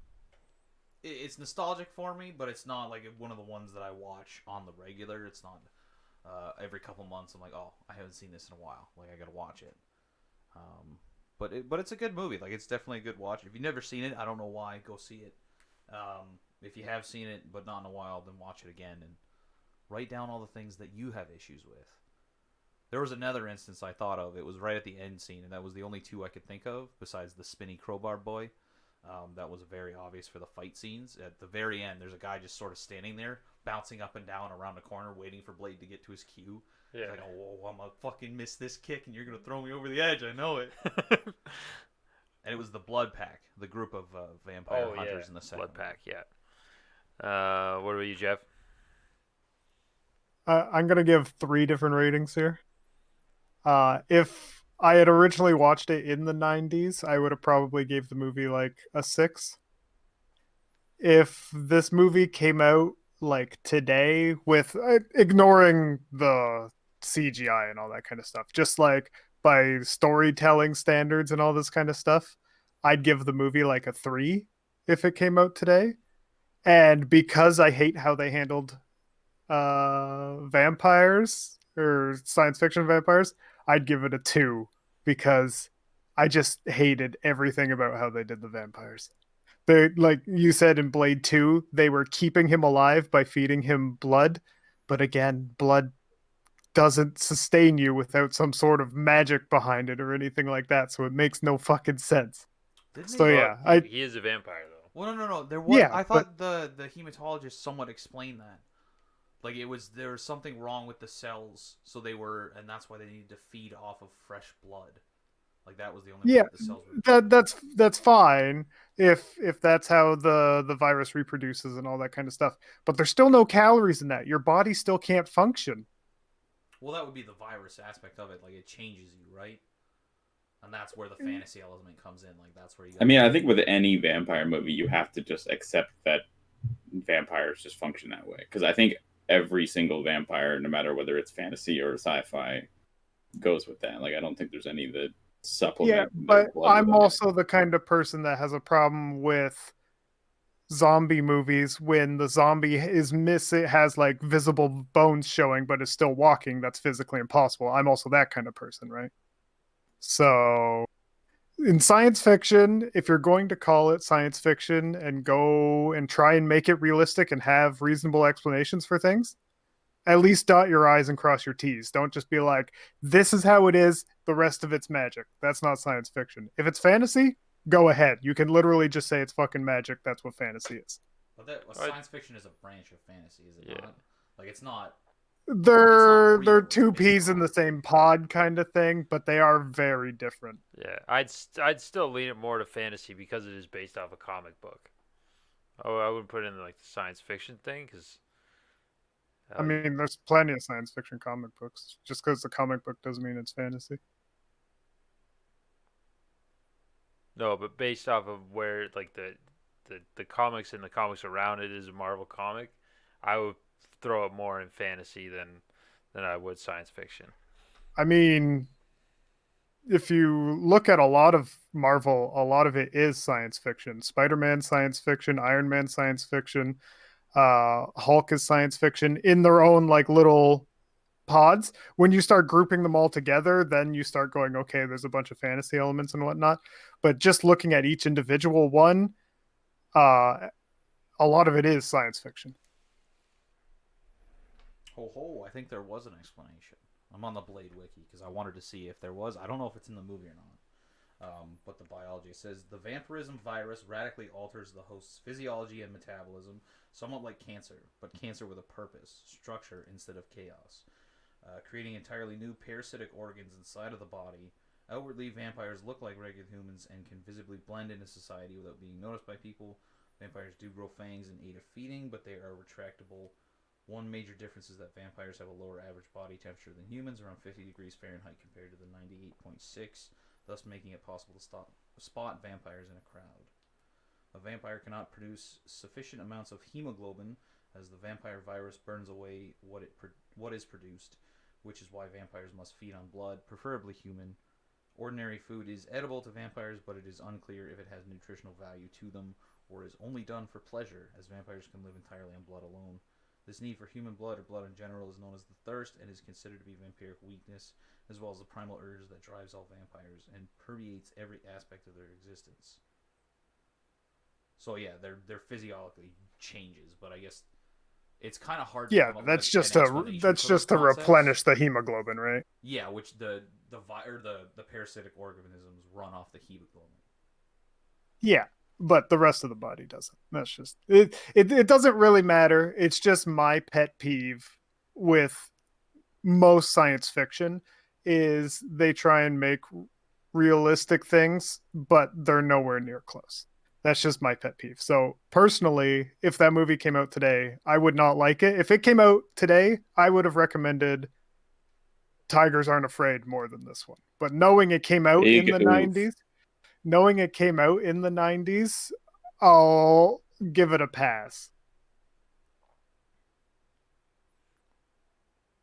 It's nostalgic for me, but it's not like one of the ones that I watch on the regular. It's not every couple months. I'm like, oh, I haven't seen this in a while. Like I gotta watch it. But it's a good movie. Like it's definitely a good watch. If you've never seen it, I don't know why. Go see it. If you have seen it but not in a while, then watch it again and write down all the things that you have issues with. There was another instance I thought of. It was right at the end scene, and that was the only two I could think of besides the spinny crowbar boy. That was very obvious for the fight scenes. At the very end, there's a guy just sort of standing there, bouncing up and down around the corner, waiting for Blade to get to his cue. Yeah. He's like, oh, I'm gonna fucking miss this kick, and you're gonna throw me over the edge. I know it. And it was the Blood Pack, the group of vampire hunters in the second Blood Pack, yeah. What about you, Jeff? I'm gonna give 3 different ratings here. If I had originally watched it in the 90s, I would have probably gave the movie like a 6. If this movie came out like today with ignoring the CGI and all that kind of stuff, just like by storytelling standards and all this kind of stuff, I'd give the movie like a 3 if it came out today. And because I hate how they handled vampires or science fiction vampires, I'd give it a 2 because I just hated everything about how they did the vampires. They, like you said in Blade 2, they were keeping him alive by feeding him blood, but again, blood doesn't sustain you without some sort of magic behind it or anything like that, so it makes no fucking sense. Didn't So they? yeah, He is a vampire though. Well, no. There was. yeah, I but thought the hematologist somewhat explained that. Like there was something wrong with the cells, so they were, and that's why they needed to feed off of fresh blood. Like that was the only way yeah, that the cells were. that's fine if that's how the virus reproduces and all that kind of stuff. But there's still no calories in that. Your body still can't function. Well, that would be the virus aspect of it. Like it changes you, right? And that's where the fantasy element comes in. Like that's where you. I mean, I think with any vampire movie, you have to just accept that vampires just function that way. Because I think every single vampire, no matter whether it's fantasy or sci-fi, goes with that. Like I don't think there's any that supplement. Yeah, their but blood I'm with also the kind of person that has a problem with zombie movies when the zombie is missing, has like visible bones showing, but is still walking. That's physically impossible. I'm also that kind of person, right? So in science fiction, if you're going to call it science fiction and go and try and make it realistic and have reasonable explanations for things, at least dot your I's and cross your T's. Don't just be like, this is how it is, the rest of it's magic. That's not science fiction. If it's fantasy, go ahead. You can literally just say it's fucking magic. That's what fantasy is. But science fiction is a branch of fantasy, is it not? Like it's not. They're It's not real, two it's peas in the not. same pod kind of thing, but they are very different. Yeah, I'd still lean it more to fantasy because it is based off a comic book. Oh, I wouldn't put it in like the science fiction thing because. I mean, there's plenty of science fiction comic books. Just because the comic book doesn't mean it's fantasy. No, but based off of where like the comics and the comics around it is a Marvel comic, I would throw it more in fantasy than I would science fiction. I mean, if you look at a lot of Marvel, a lot of it is science fiction. Spider-Man science fiction, Iron Man science fiction, Hulk is science fiction in their own like little pods. When you start grouping them all together, then you start going, okay, there's a bunch of fantasy elements and whatnot. But just looking at each individual one, a lot of it is science fiction. I think there was an explanation. I'm on the Blade wiki because I wanted to see if there was. I don't know if it's in the movie or not. But the biology says the vampirism virus radically alters the host's physiology and metabolism, somewhat like cancer, but cancer with a purpose, structure instead of chaos, creating entirely new parasitic organs inside of the body. Outwardly, vampires look like regular humans and can visibly blend into society without being noticed by people. Vampires do grow fangs in aid of feeding, but they are retractable. One major difference is that vampires have a lower average body temperature than humans, around 50 degrees Fahrenheit compared to the 98.6, thus making it possible to spot vampires in a crowd. A vampire cannot produce sufficient amounts of hemoglobin, as the vampire virus burns away what is produced, which is why vampires must feed on blood, preferably human. Ordinary food is edible to vampires, but it is unclear if it has nutritional value to them, or is only done for pleasure, as vampires can live entirely on blood alone. This need for human blood or blood in general is known as the thirst and is considered to be vampiric weakness, as well as the primal urge that drives all vampires and permeates every aspect of their existence. So yeah, their physiologically changes, but I guess it's kind of hard. Yeah, that's just to replenish the hemoglobin, right? Yeah, which the parasitic organisms run off the hemoglobin. Yeah, but the rest of the body doesn't. That's just it. It doesn't really matter. It's just my pet peeve with most science fiction is they try and make realistic things, but they're nowhere near close. That's just my pet peeve. So personally, if that movie came out today, I would not like it. If it came out today, I would have recommended Tigers Aren't Afraid more than this one. But knowing it came out in the 90s, I'll give it a pass.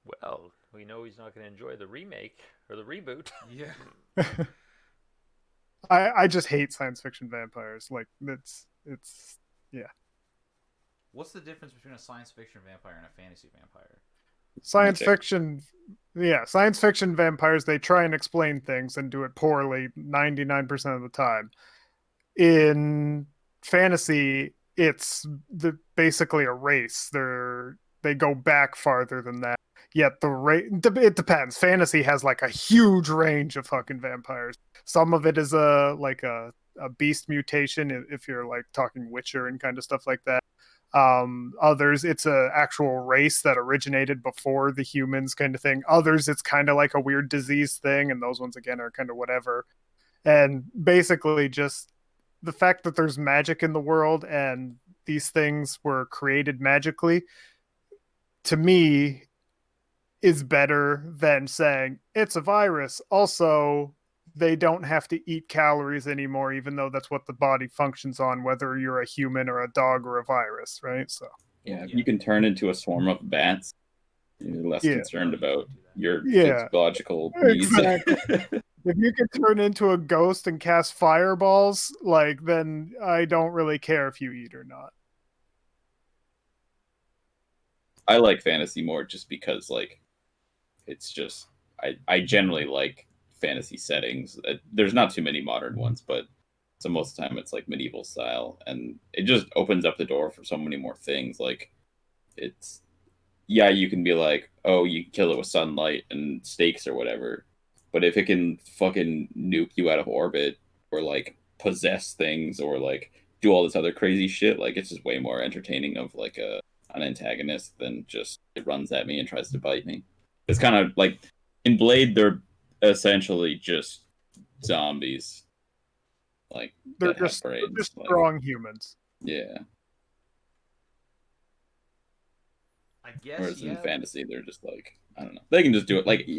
Well, we know he's not going to enjoy the remake or the reboot. Yeah. I just hate science fiction vampires. Like it's yeah. What's the difference between a science fiction vampire and a fantasy vampire? Science fiction vampires, they try and explain things and do it poorly 99% of the time. In fantasy, it's basically a race. They go back farther than that. Yet it depends. Fantasy has like a huge range of fucking vampires. Some of it is a beast mutation if you're like talking Witcher and kind of stuff like that. Others, it's a actual race that originated before the humans kind of thing. Others, it's kind of like a weird disease thing, and those ones again are kind of whatever. And basically just the fact that there's magic in the world and these things were created magically, to me, is better than saying it's a virus. Also, they don't have to eat calories anymore, even though that's what the body functions on, whether you're a human or a dog or a virus, right? So yeah, if you can turn into a swarm of bats, you're less concerned about your physiological needs. Exactly. If you can turn into a ghost and cast fireballs, like, then I don't really care if you eat or not. I like fantasy more just because, like, it's just I generally like fantasy settings. There's not too many modern ones, but so most of the time it's like medieval style, and it just opens up the door for so many more things. Like, it's you can be like, oh, you can kill it with sunlight and stakes or whatever, but if it can fucking nuke you out of orbit or like possess things or like do all this other crazy shit, like it's just way more entertaining of like an antagonist than just it runs at me and tries to bite me. It's kind of like in Blade, they're essentially just zombies. Like they're just strong humans. Yeah. I guess. Whereas in fantasy, they're just like, I don't know. They can just do it. Like,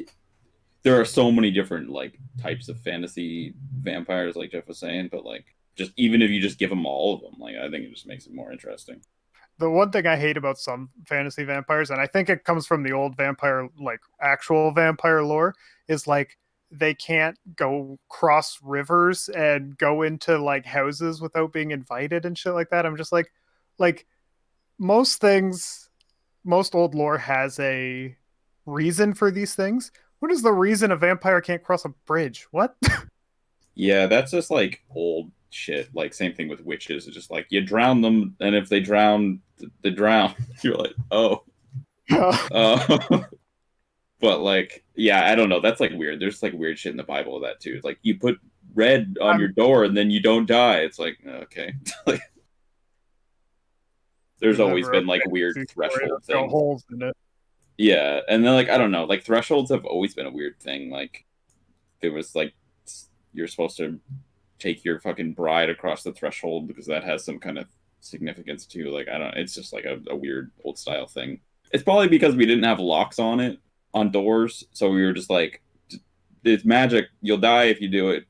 there are so many different like types of fantasy vampires, like Jeff was saying, but like just even if you just give them all of them, like I think it just makes it more interesting. The one thing I hate about some fantasy vampires, and I think it comes from the old vampire, like actual vampire lore, is like they can't go cross rivers and go into like houses without being invited and shit like that. I'm just like most things, most old lore has a reason for these things. What is the reason a vampire can't cross a bridge? What? Yeah, that's just like old shit. Like same thing with witches. It's just like you drown them, and if they drown, they drown. You're like, oh. But like, yeah, I don't know. That's like weird. There's like weird shit in the Bible of that too. It's like you put red on your door and then you don't die. It's like okay. Like there's always Never a been like weird fantasy story threshold that's got things. holes in it. Yeah, and then like I don't know, like thresholds have always been a weird thing. Like there was like you're supposed to take your fucking bride across the threshold because that has some kind of significance too. Like I don't, it's just like a weird old style thing. It's probably because we didn't have locks on it on doors, so we were just like, it's magic. You'll die if you do it.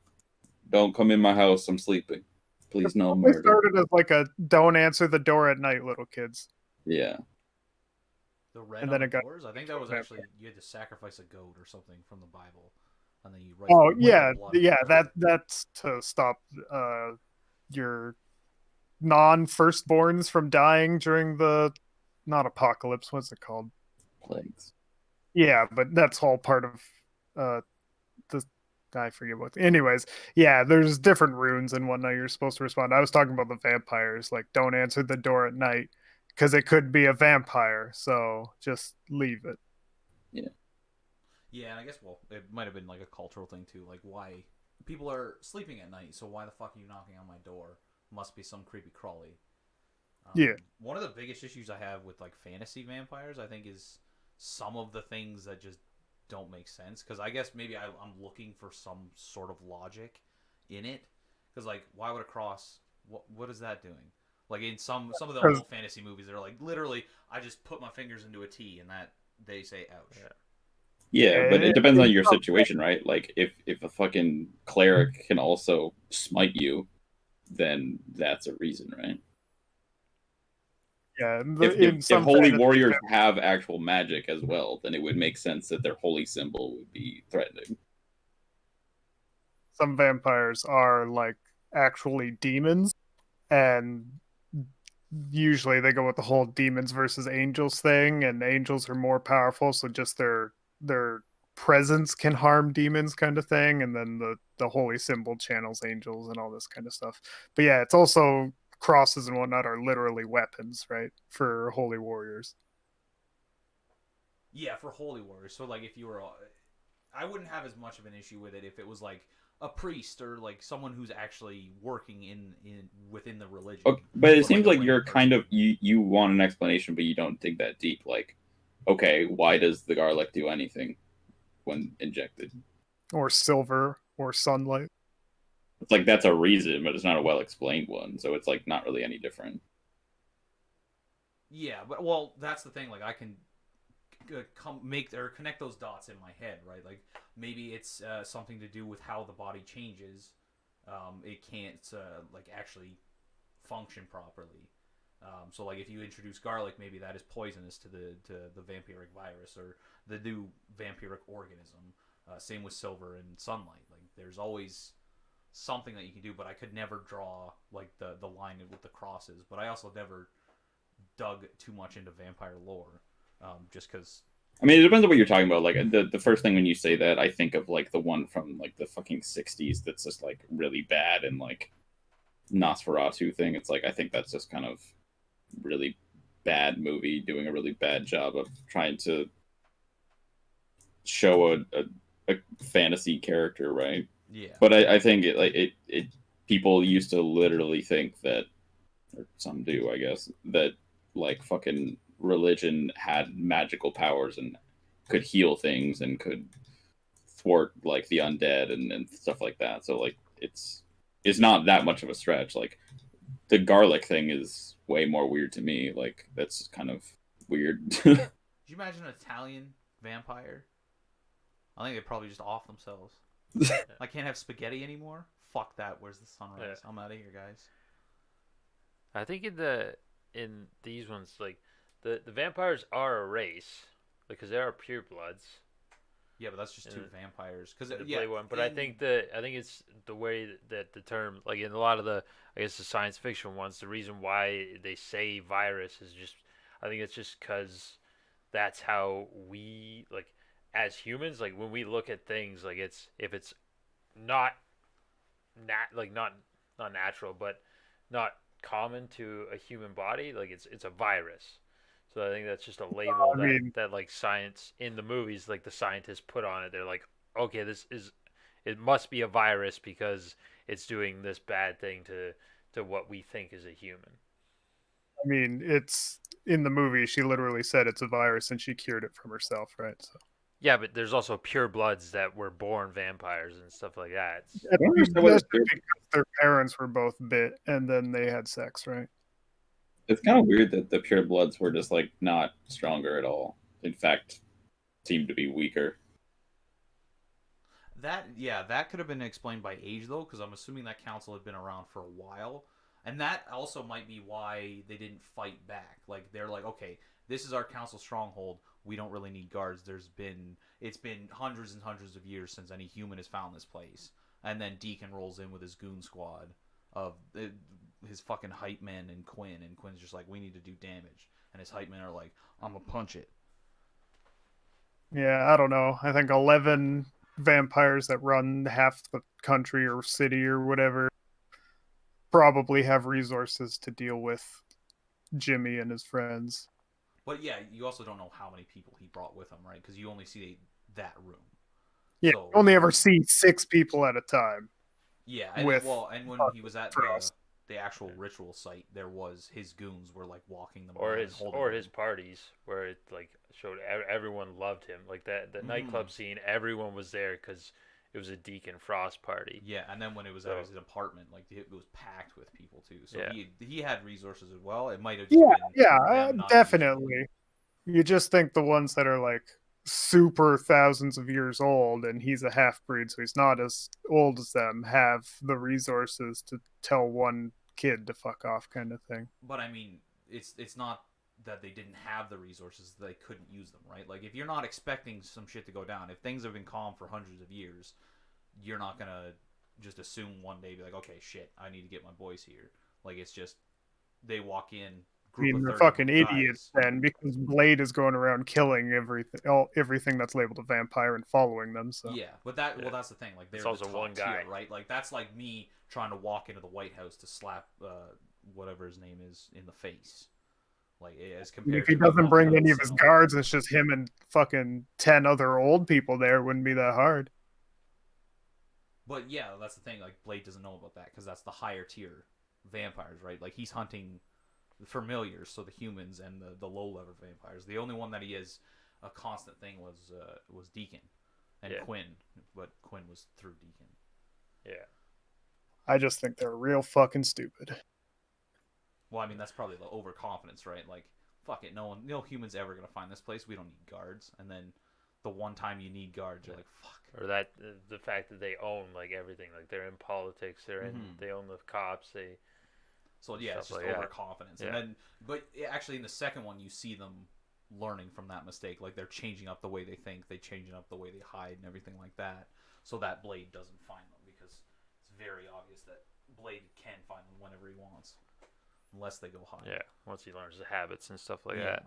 Don't come in my house. I'm sleeping. Please no They murder. started as like a "don't answer the door at night, little kids." Yeah. The red And on then the it got doors. I think that was vampire. actually you had to sacrifice a goat or something from the Bible, and then you write. Oh write yeah, the blood on yeah. it. That's to stop your non-firstborns from dying during the not apocalypse. What's it called? Plagues. Yeah, but that's all part of uh the I forget what. Anyways, yeah, there's different runes and whatnot you're supposed to respond. I was talking about the vampires, like don't answer the door at night because it could be a vampire. So just leave it. Yeah, and I guess it might have been like a cultural thing too. Like why people are sleeping at night, so why the fuck are you knocking on my door? Must be some creepy crawly. Yeah. One of the biggest issues I have with like fantasy vampires, I think, is some of the things that just don't make sense. Because I guess maybe I'm looking for some sort of logic in it. Because like, why would a cross? What is that doing? Like in some of the old fantasy movies, they're like literally, I just put my fingers into a T, and that they say ouch. Yeah. Yeah, but it It- depends on it's your not- situation, right? Like if a fucking cleric can also smite you, then that's a reason, right? Yeah, If in if some holy fantasy, warriors have actual magic as well, then it would make sense that their holy symbol would be threatening. some vampires are like actually demons, and usually they go with the whole demons versus angels thing, and angels are more powerful, so just their presence can harm demons kind of thing, and then the holy symbol channels angels and all this kind of stuff. But yeah, it's also crosses and whatnot are literally weapons, right, for holy warriors. Yeah, for holy warriors. So like, if you were, I wouldn't have as much of an issue with it if it was like a priest or like someone who's actually working in within the religion. Okay, but it But, seems a like plain you're person. kind of you want an explanation, but you don't dig that deep. Like, okay, why does the garlic do anything when injected? Or silver or sunlight. It's like that's a reason, but it's not a well explained one, so it's like not really any different. Yeah, but well, that's the thing. Like, I can come make or connect those dots in my head, right? Like maybe it's something to do with how the body changes. It can't like actually function properly. So like if you introduce garlic, maybe that is poisonous to the vampiric virus or the new vampiric organism. Same with silver and sunlight. Like there's always something that you can do, but I could never draw like the line with the crosses. But I also never dug too much into vampire lore, just because. I mean, it depends on what you're talking about. Like the first thing when you say that, I think of like the one from like the fucking '60s that's just like really bad and like Nosferatu thing. It's like I think that's just kind of really bad movie doing a really bad job of trying to show a fantasy character, right? Yeah. But I think it people used to literally think that, or some do, I guess, that like fucking religion had magical powers and could heal things and could thwart like the undead and stuff like that. So like it's not that much of a stretch. Like the garlic thing is way more weird to me. Like that's kind of weird. Could you imagine an Italian vampire? I think they'd probably just off themselves. I can't have spaghetti anymore. Fuck that. Where's the sunrise? Yeah. I'm out of here, guys. I think in these ones, like the vampires are a race because they are purebloods. Yeah, but that's just two And vampires. Because the Blade one. But I think it's the way that the term, like in a lot of the, I guess the science fiction ones, the reason why they say virus is just, I think it's just because that's how we, like, as humans, like when we look at things, like it's, if it's not like not natural, but not common to a human body, like it's a virus. So I think that's just a label I that mean, like science in the movies, like the scientists put on it. They're like, okay, this is, it must be a virus because it's doing this bad thing to what we think is a human. it's in the movie. She literally said it's a virus, and she cured it from herself, right? So Yeah, but there's also pure bloods that were born vampires and stuff like that. I don't understand why that's the because their parents were both bit, and then they had sex, right? it's kind of weird that the pure bloods were just like not stronger at all. In fact, seemed to be weaker. that could have been explained by age though, because I'm assuming that council had been around for a while, and that also might be why they didn't fight back. Like they're like, okay, this is our council stronghold. We don't really need guards. It's been hundreds and hundreds of years since any human has found this place, and then Deacon rolls in with his goon squad of his fucking hype man and Quinn's just like, we need to do damage, and his hype men are like, I'm gonna punch it. Yeah, I don't know. I think 11 vampires that run half the country or city or whatever probably have resources to deal with Jimmy and his friends. But yeah, you also don't know how many people he brought with him, right? Because you only see that room. Yeah, So, you only ever see 6 people at a time. yeah, with and when he was at Frost. the actual ritual site, there was his goons were like walking them Or around his and holding or them. his parties where it like showed everyone loved him, like that the nightclub scene, everyone was there because it was a Deacon Frost party. Yeah, and then when it was So- at his apartment, like it was packed with people too. So Yeah. he had resources as well. It might have just Yeah, been yeah, them not using definitely. You just think the ones that are like super thousands of years old and he's a half breed, so he's not as old as them, have the resources to tell one kid to fuck off kind of thing. But I mean, it's not that they didn't have the resources; they couldn't use them, right? Like if you're not expecting some shit to go down, if things have been calm for hundreds of years, you're not gonna just assume one day be like, okay, shit, I need to get my boys here. Like it's just they walk in. I mean, Of they're 30 fucking guys. idiots then, because Blade is going around killing everything that's labeled a vampire and following them. So Yeah, but well, that's the thing. Like, they're It's the also top one guy. tier, right? Like, that's like me trying to walk into the White House to slap whatever his name is in the face. Like, as compared if he to doesn't walking bring into any the of his cell. guards, it's just him and fucking 10 other old people there. It wouldn't be that hard. But yeah, that's the thing. Like, Blade doesn't know about that because that's the higher tier vampires, right? Like, he's hunting the familiars, so the humans and the low level vampires. The only one that he is a constant thing was Deacon and Yeah. Quinn, but Quinn was through Deacon. Yeah. I just think they're real fucking stupid. Well, I mean, that's probably the overconfidence, right? Like, fuck it, no human's ever gonna find this place. We don't need guards. And then the one time you need guards, you're like, fuck. Or that the fact that they own like everything, like they're in politics, they own the cops, they So yeah, it's Stuff just like that. overconfidence. Yeah. And then, but actually, in the second one, you see them learning from that mistake. Like they're changing up the way they think, they changing up the way they hide, and everything like that. So that Blade doesn't find them because it's very obvious that Blade can find them whenever he wants, unless they go hide. yeah, once he learns the habits and stuff like Yeah. that.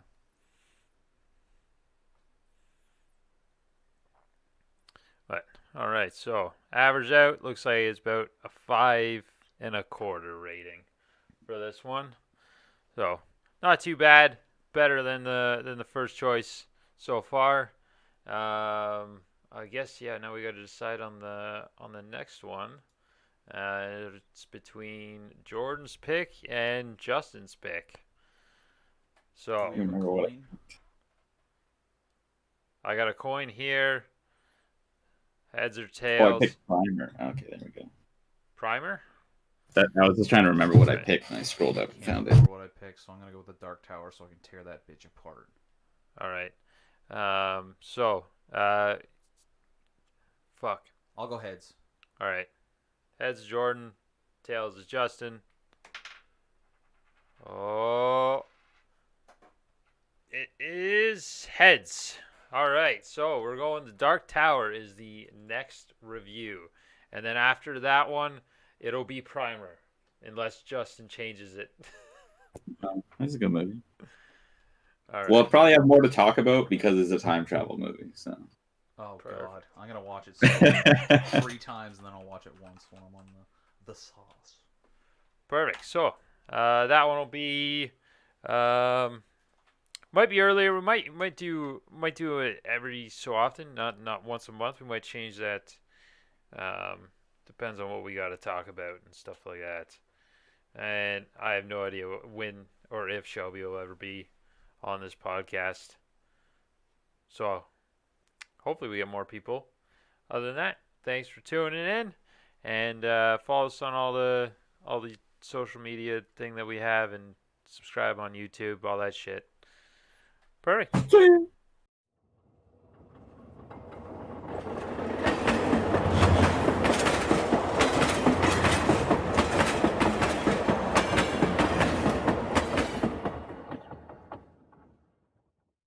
But all right, so average out looks like it's about a 5.25 rating for this one. So not too bad, better than the first choice so far. I guess yeah. Now we got to decide on the next one. It's between Jordan's pick and Justin's pick. Do So we have a Remember what- coin? I got a coin here. Heads or Oh, I tails? picked primer. Okay, there we go. Primer? I was just trying to remember what I picked, and I scrolled up and Can't found it. remember what I picked, so I'm gonna go with the Dark Tower so I can tear that bitch apart. All right. Fuck. I'll go heads. All right. Heads is Jordan. Tails is Justin. Oh. It is heads. All right, so we're going. The Dark Tower is the next review, and then after that one, it'll be Primer, unless Justin changes it. That's a good movie. All right. We'll probably have more to talk about because it's a time travel movie. So. Oh Perfect. God, I'm gonna watch it 3 times and then I'll watch it once when I'm on the sauce. Perfect. So that one will be might be earlier. We might do it every so often, not once a month. We might change that. Depends on what we got to talk about and stuff like that. And I have no idea when or if Shelby will ever be on this podcast. So hopefully we get more people. Other than that, thanks for tuning in, and follow us on all the social media thing that we have, and subscribe on YouTube, all that shit. Perfect. See ya.